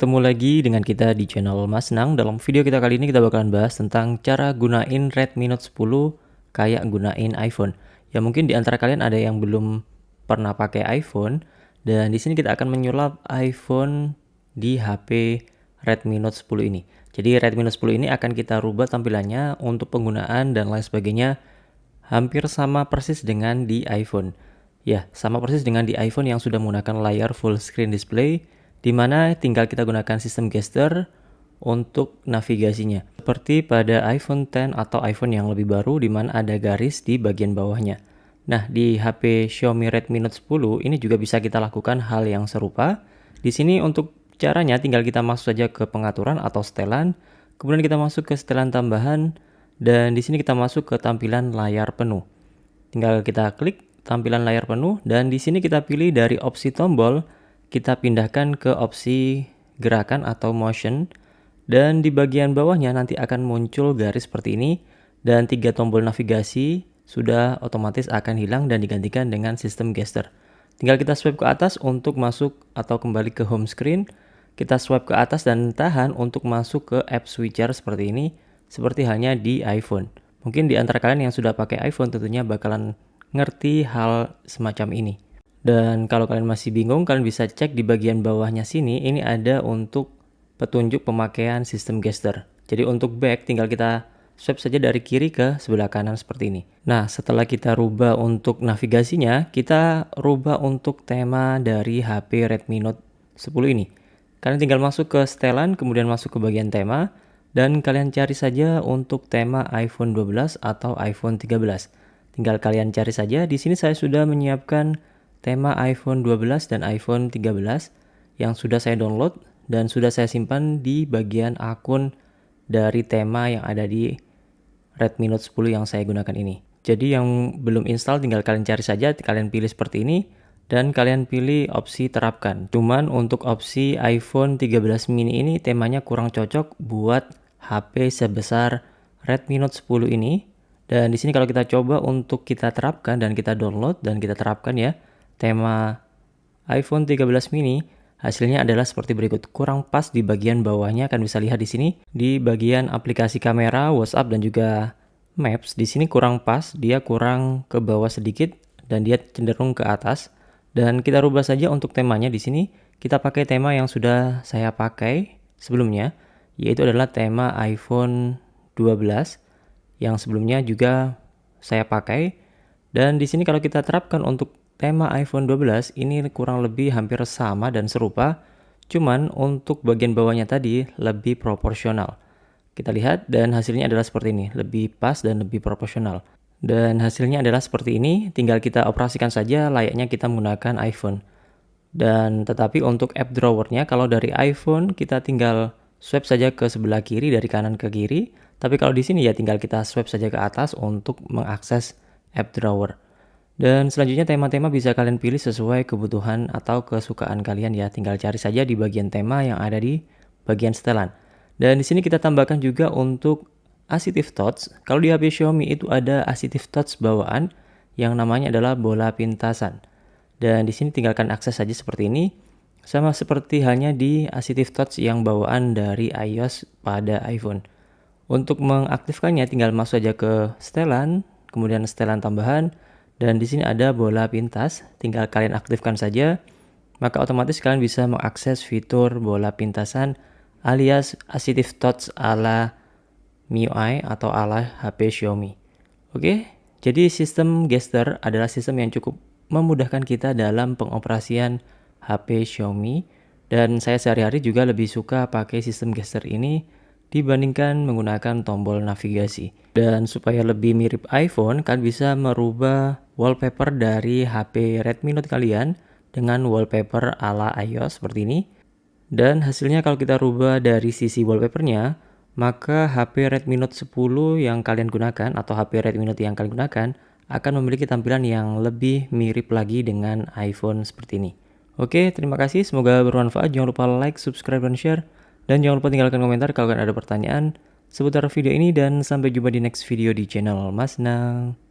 Ketemu lagi dengan kita di channel Mas Nang. Dalam video kita kali ini kita bakalan bahas tentang cara gunain Redmi Note 10 kayak gunain iPhone. Ya mungkin di antara kalian ada yang belum pernah pakai iPhone dan di sini kita akan menyulap iPhone di HP Redmi Note 10 ini. Jadi Redmi Note 10 ini akan kita rubah tampilannya untuk penggunaan dan lain sebagainya hampir sama persis dengan di iPhone. Ya, sama persis dengan di iPhone yang sudah menggunakan layar full screen display, di mana tinggal kita gunakan sistem gesture untuk navigasinya. Seperti pada iPhone X atau iPhone yang lebih baru, di mana ada garis di bagian bawahnya. Nah, di HP Xiaomi Redmi Note 10 ini juga bisa kita lakukan hal yang serupa. Di sini untuk caranya tinggal kita masuk saja ke pengaturan atau setelan, kemudian kita masuk ke setelan tambahan, dan di sini kita masuk ke tampilan layar penuh. Tinggal kita klik tampilan layar penuh dan di sini kita pilih dari opsi tombol, kita pindahkan ke opsi gerakan atau motion dan di bagian bawahnya nanti akan muncul garis seperti ini dan 3 tombol navigasi sudah otomatis akan hilang dan digantikan dengan sistem gesture. Tinggal kita swipe ke atas untuk masuk atau kembali ke home screen, kita swipe ke atas dan tahan untuk masuk ke app switcher seperti ini, seperti halnya di iPhone. Mungkin di antara kalian yang sudah pakai iPhone tentunya bakalan ngerti hal semacam ini. Dan kalau kalian masih bingung, kalian bisa cek di bagian bawahnya sini, ini ada untuk petunjuk pemakaian sistem gesture. Jadi untuk back tinggal kita swipe saja dari kiri ke sebelah kanan seperti ini. Nah, setelah kita rubah untuk navigasinya, kita rubah untuk tema dari HP Redmi Note 10 ini. Kalian tinggal masuk ke setelan, kemudian masuk ke bagian tema, dan kalian cari saja untuk tema iPhone 12 atau iPhone 13. Tinggal kalian cari saja. Di sini saya sudah menyiapkan tema iPhone 12 dan iPhone 13 yang sudah saya download dan sudah saya simpan di bagian akun dari tema yang ada di Redmi Note 10 yang saya gunakan ini. Jadi yang belum install tinggal kalian cari saja, kalian pilih seperti ini dan kalian pilih opsi terapkan. Cuman untuk opsi iPhone 13 mini ini temanya kurang cocok buat HP sebesar Redmi Note 10 ini. Dan di sini kalau kita coba untuk kita terapkan dan kita download dan kita terapkan ya, tema iPhone 13 mini hasilnya adalah seperti berikut. Kurang pas di bagian bawahnya, kan bisa lihat di sini di bagian aplikasi kamera, WhatsApp dan juga Maps. Di sini kurang pas, dia kurang ke bawah sedikit dan dia cenderung ke atas. Dan kita rubah saja untuk temanya di sini. Kita pakai tema yang sudah saya pakai sebelumnya, yaitu adalah tema iPhone 12 yang sebelumnya juga saya pakai. Dan di sini kalau kita terapkan untuk tema iPhone 12 ini kurang lebih hampir sama dan serupa, cuman untuk bagian bawahnya tadi lebih proporsional. Kita lihat dan hasilnya adalah seperti ini, lebih pas dan lebih proporsional. Dan hasilnya adalah seperti ini, tinggal kita operasikan saja layaknya kita menggunakan iPhone. Dan tetapi untuk app drawernya, kalau dari iPhone kita tinggal swipe saja ke sebelah kiri dari kanan ke kiri. Tapi kalau di sini ya tinggal kita swipe saja ke atas untuk mengakses app drawer. Dan selanjutnya tema-tema bisa kalian pilih sesuai kebutuhan atau kesukaan kalian ya. Tinggal cari saja di bagian tema yang ada di bagian setelan. Dan di sini kita tambahkan juga untuk Assistive Touch. Kalau di HP Xiaomi itu ada Assistive Touch bawaan yang namanya adalah bola pintasan. Dan di sini tinggalkan akses saja seperti ini. Sama seperti halnya di Assistive Touch yang bawaan dari iOS pada iPhone. Untuk mengaktifkannya tinggal masuk saja ke setelan, kemudian setelan tambahan, dan di sini ada bola pintas, tinggal kalian aktifkan saja, maka otomatis kalian bisa mengakses fitur bola pintasan alias Assistive Touch ala MIUI atau ala HP Xiaomi. Oke, jadi sistem gesture adalah sistem yang cukup memudahkan kita dalam pengoperasian HP Xiaomi, dan saya sehari-hari juga lebih suka pakai sistem gesture ini dibandingkan menggunakan tombol navigasi. Dan supaya lebih mirip iPhone, kalian bisa merubah wallpaper dari HP Redmi Note kalian dengan wallpaper ala iOS seperti ini. Dan hasilnya kalau kita rubah dari sisi wallpapernya, maka HP Redmi Note 10 yang kalian gunakan atau HP Redmi Note yang kalian gunakan akan memiliki tampilan yang lebih mirip lagi dengan iPhone seperti ini. Oke, terima kasih. Semoga bermanfaat. Jangan lupa like, subscribe, dan share. Dan jangan lupa tinggalkan komentar kalau kalian ada pertanyaan seputar video ini. Dan sampai jumpa di next video di channel Mas Nang.